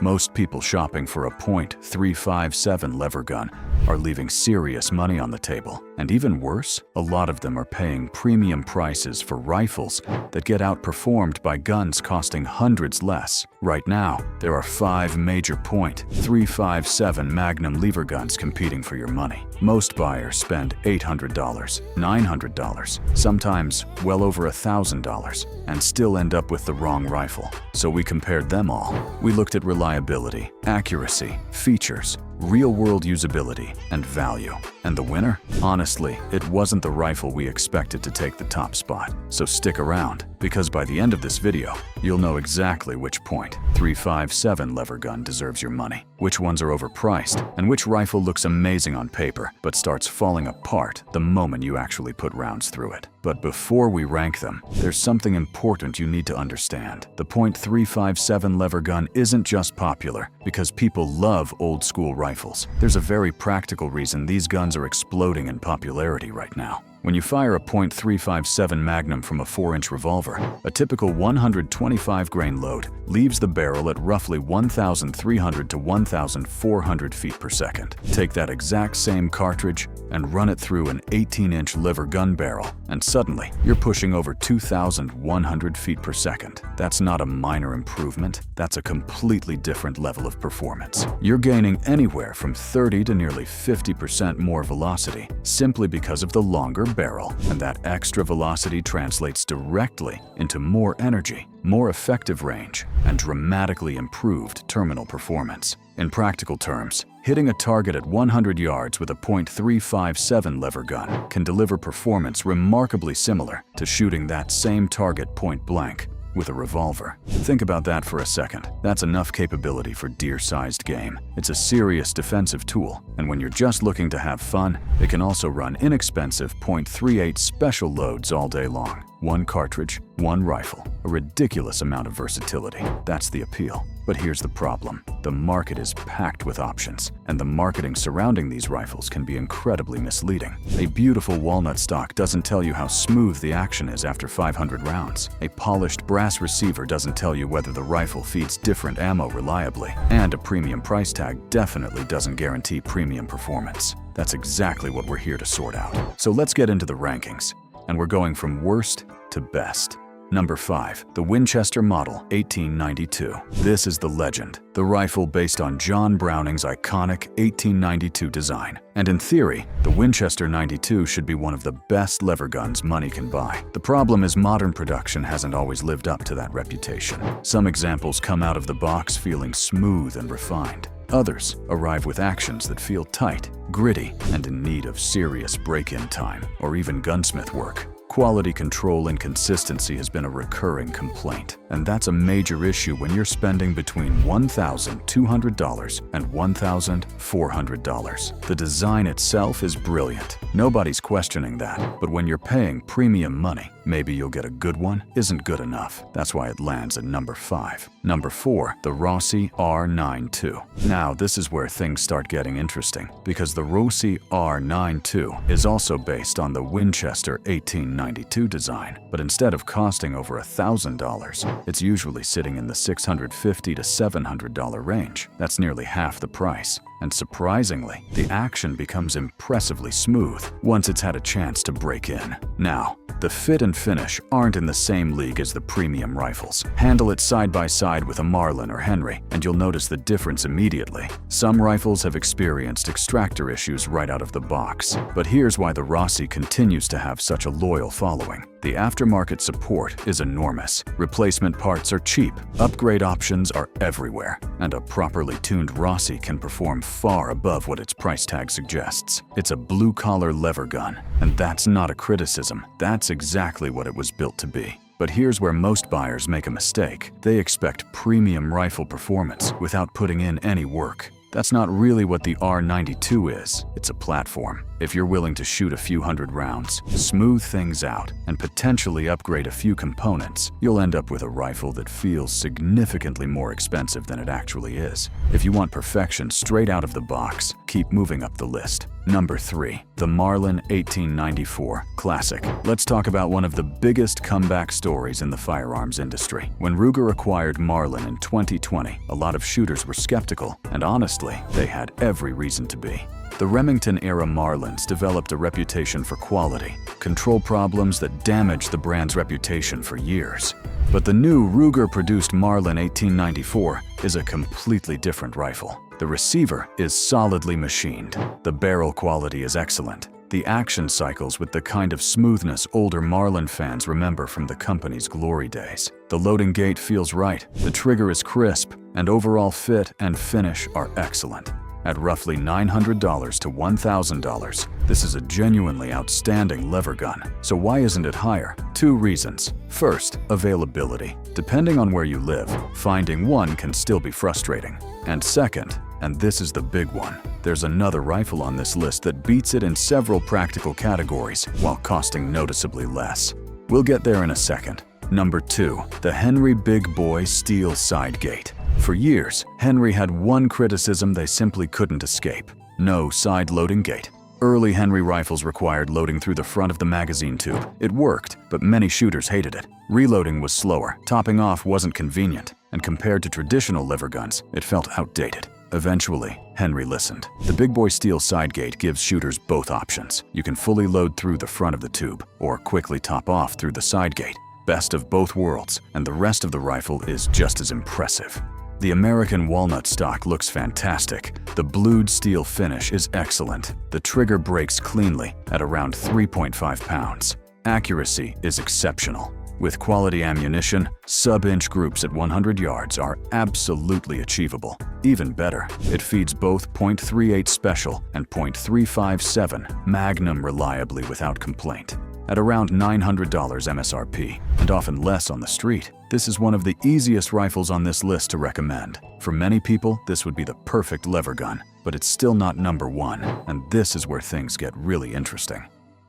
Most people shopping for a .357 lever gun are leaving serious money on the table. And even worse, a lot of them are paying premium prices for rifles that get outperformed by guns costing hundreds less. Right now, there are 5 major .357 Magnum lever guns competing for your money. Most buyers spend $800, $900, sometimes well over $1,000, and still end up with the wrong rifle. So we compared them all. We looked at reliability, accuracy, features, real-world usability, and value. And the winner? Honestly, it wasn't the rifle we expected to take the top spot. So stick around, because by the end of this video, you'll know exactly which .357 lever gun deserves your money, which ones are overpriced, and which rifle looks amazing on paper but starts falling apart the moment you actually put rounds through it. But before we rank them, there's something important you need to understand. The .357 lever gun isn't just popular because people love old-school rifles. There's a very practical reason these guns are exploding in popularity right now. When you fire a .357 Magnum from a 4-inch revolver, a typical 125 grain load leaves the barrel at roughly 1,300 to 1,400 feet per second. Take that exact same cartridge and run it through an 18-inch lever gun barrel, and suddenly you're pushing over 2,100 feet per second. That's not a minor improvement, that's a completely different level of performance. You're gaining anywhere from 30 to nearly 50% more velocity simply because of the longer barrel, and that extra velocity translates directly into more energy, more effective range, and dramatically improved terminal performance. In practical terms, hitting a target at 100 yards with a .357 lever gun can deliver performance remarkably similar to shooting that same target point blank with a revolver. Think about that for a second. That's enough capability for deer-sized game. It's a serious defensive tool, and when you're just looking to have fun, it can also run inexpensive .38 special loads all day long. One cartridge, one rifle, a ridiculous amount of versatility. That's the appeal. But here's the problem. The market is packed with options, and the marketing surrounding these rifles can be incredibly misleading. A beautiful walnut stock doesn't tell you how smooth the action is after 500 rounds. A polished brass receiver doesn't tell you whether the rifle feeds different ammo reliably. And a premium price tag definitely doesn't guarantee premium performance. That's exactly what we're here to sort out. So let's get into the rankings. And we're going from worst to best. Number 5. The Winchester Model 1892. This is the legend, the rifle based on John Browning's iconic 1892 design. And in theory, the Winchester 92 should be one of the best lever guns money can buy. The problem is modern production hasn't always lived up to that reputation. Some examples come out of the box feeling smooth and refined. Others arrive with actions that feel tight, gritty, and in need of serious break-in time, or even gunsmith work. Quality control inconsistency has been a recurring complaint, and that's a major issue when you're spending between $1,200 and $1,400. The design itself is brilliant. Nobody's questioning that, but when you're paying premium money, maybe you'll get a good one isn't good enough. That's why it lands at number 5. Number 4. The Rossi R92. Now, this is where things start getting interesting, because the Rossi R92 is also based on the Winchester 1892 design, but instead of costing over $1,000, it's usually sitting in the $650 to $700 range. That's nearly half the price. And surprisingly, the action becomes impressively smooth once it's had a chance to break in. Now, the fit and finish aren't in the same league as the premium rifles. Handle it side by side with a Marlin or Henry, and you'll notice the difference immediately. Some rifles have experienced extractor issues right out of the box. But here's why the Rossi continues to have such a loyal following. The aftermarket support is enormous. Replacement parts are cheap, upgrade options are everywhere, and a properly tuned Rossi can perform far above what its price tag suggests. It's a blue-collar lever gun, and that's not a criticism. That's exactly what it was built to be. But here's where most buyers make a mistake. They expect premium rifle performance without putting in any work. That's not really what the R92 is. It's a platform. If you're willing to shoot a few hundred rounds, smooth things out, and potentially upgrade a few components, you'll end up with a rifle that feels significantly more expensive than it actually is. If you want perfection straight out of the box, keep moving up the list. Number 3. The Marlin 1894 Classic. Let's talk about one of the biggest comeback stories in the firearms industry. When Ruger acquired Marlin in 2020, a lot of shooters were skeptical, and honestly, they had every reason to be. The Remington-era Marlins developed a reputation for quality, control problems that damaged the brand's reputation for years. But the new Ruger-produced Marlin 1894 is a completely different rifle. The receiver is solidly machined. The barrel quality is excellent. The action cycles with the kind of smoothness older Marlin fans remember from the company's glory days. The loading gate feels right, the trigger is crisp, and overall fit and finish are excellent. At roughly $900 to $1,000, this is a genuinely outstanding lever gun. So why isn't it higher? 2 reasons. First, availability. Depending on where you live, finding one can still be frustrating. And second, and this is the big one, there's another rifle on this list that beats it in several practical categories while costing noticeably less. We'll get there in a second. Number 2. The Henry Big Boy Steel Side Gate. For years, Henry had one criticism they simply couldn't escape: no side loading gate. Early Henry rifles required loading through the front of the magazine tube. It worked, but many shooters hated it. Reloading was slower, topping off wasn't convenient, and compared to traditional lever guns, it felt outdated. Eventually, Henry listened. The Big Boy Steel Side Gate gives shooters both options. You can fully load through the front of the tube, or quickly top off through the side gate. Best of both worlds, and the rest of the rifle is just as impressive. The American walnut stock looks fantastic. The blued steel finish is excellent. The trigger breaks cleanly at around 3.5 pounds. Accuracy is exceptional. With quality ammunition, sub-inch groups at 100 yards are absolutely achievable. Even better, it feeds both .38 Special and .357 Magnum reliably without complaint. At around $900 MSRP, and often less on the street, this is one of the easiest rifles on this list to recommend. For many people, this would be the perfect lever gun, but it's still not number 1, and this is where things get really interesting.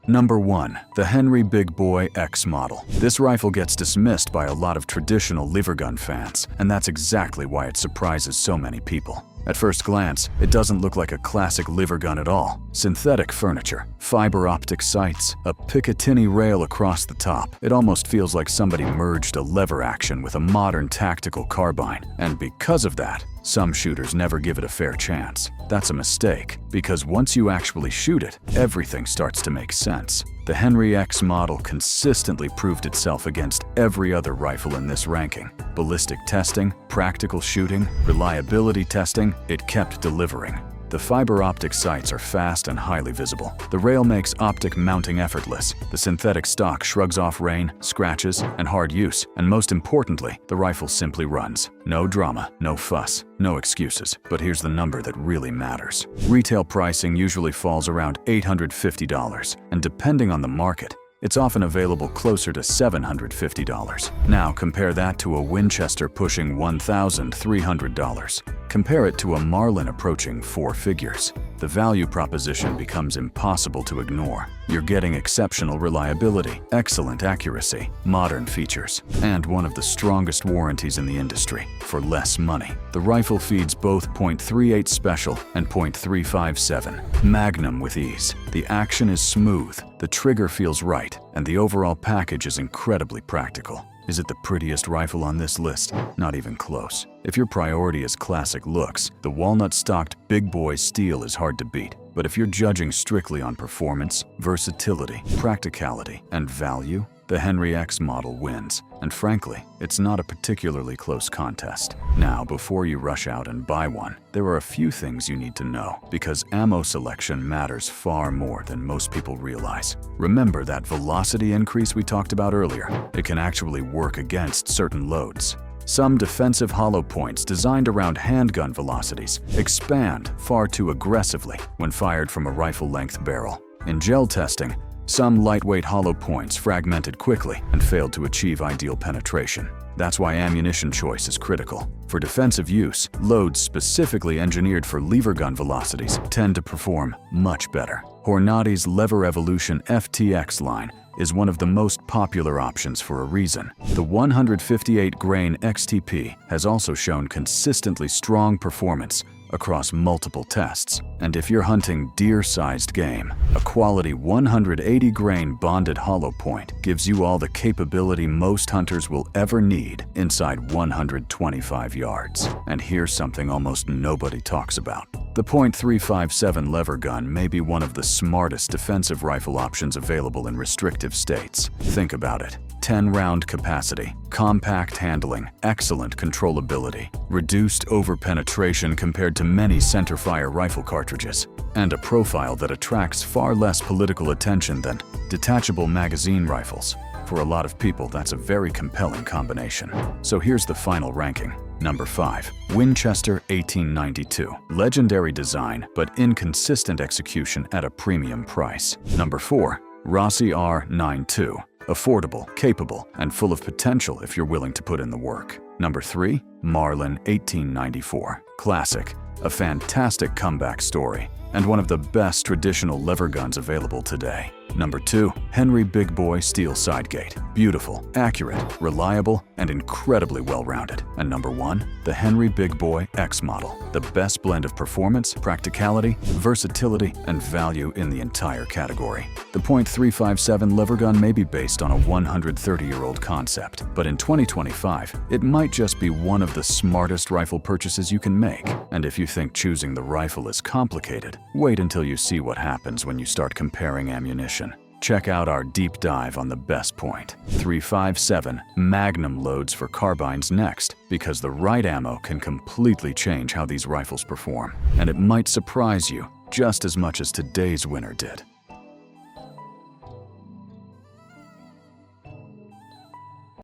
Number 1. The Henry Big Boy X Model. This rifle gets dismissed by a lot of traditional lever gun fans, and that's exactly why it surprises so many people. At first glance, it doesn't look like a classic lever gun at all. Synthetic furniture, fiber optic sights, a Picatinny rail across the top. It almost feels like somebody merged a lever action with a modern tactical carbine. And because of that, some shooters never give it a fair chance. That's a mistake, because once you actually shoot it, everything starts to make sense. The Henry X model consistently proved itself against every other rifle in this ranking. Ballistic testing, practical shooting, reliability testing, it kept delivering. The fiber optic sights are fast and highly visible. The rail makes optic mounting effortless. The synthetic stock shrugs off rain, scratches, and hard use. And most importantly, the rifle simply runs. No drama, no fuss, no excuses. But here's the number that really matters. Retail pricing usually falls around $850, and depending on the market, it's often available closer to $750. Now compare that to a Winchester pushing $1,300. Compare it to a Marlin approaching 4 figures. The value proposition becomes impossible to ignore. You're getting exceptional reliability, excellent accuracy, modern features, and one of the strongest warranties in the industry for less money. The rifle feeds both .38 Special and .357 Magnum with ease. The action is smooth, the trigger feels right, and the overall package is incredibly practical. Is it the prettiest rifle on this list? Not even close. If your priority is classic looks, the walnut-stocked Big Boy Steel is hard to beat. But if you're judging strictly on performance, versatility, practicality, and value, the Henry X model wins. And frankly, it's not a particularly close contest. Now, before you rush out and buy one, there are a few things you need to know, because ammo selection matters far more than most people realize. Remember that velocity increase we talked about earlier? It can actually work against certain loads. Some defensive hollow points designed around handgun velocities expand far too aggressively when fired from a rifle-length barrel. In gel testing, some lightweight hollow points fragmented quickly and failed to achieve ideal penetration. That's why ammunition choice is critical. For defensive use, loads specifically engineered for lever gun velocities tend to perform much better. Hornady's Lever Evolution FTX line is one of the most popular options for a reason. The 158-grain XTP has also shown consistently strong performance across multiple tests. And if you're hunting deer-sized game, a quality 180-grain bonded hollow point gives you all the capability most hunters will ever need inside 125 yards. And here's something almost nobody talks about. The .357 lever gun may be one of the smartest defensive rifle options available in restrictive states. Think about it. 10-round capacity, compact handling, excellent controllability, reduced over-penetration compared to many centerfire rifle cartridges, and a profile that attracts far less political attention than detachable magazine rifles. For a lot of people, that's a very compelling combination. So here's the final ranking. Number 5. Winchester 1892. Legendary design, but inconsistent execution at a premium price. Number 4. Rossi R92. Affordable, capable, and full of potential if you're willing to put in the work. Number 3. Marlin 1894. Classic, a fantastic comeback story, and one of the best traditional lever guns available today. Number 2. Henry Big Boy Steel Sidegate. Beautiful, accurate, reliable, and incredibly well-rounded. And number 1. The Henry Big Boy X Model. The best blend of performance, practicality, versatility, and value in the entire category. The .357 lever gun may be based on a 130-year-old concept, but in 2025, it might just be one of the smartest rifle purchases you can make. And if you think choosing the rifle is complicated, wait until you see what happens when you start comparing ammunition. Check out our deep dive on the best .357 Magnum loads for carbines next, because the right ammo can completely change how these rifles perform. And it might surprise you just as much as today's winner did.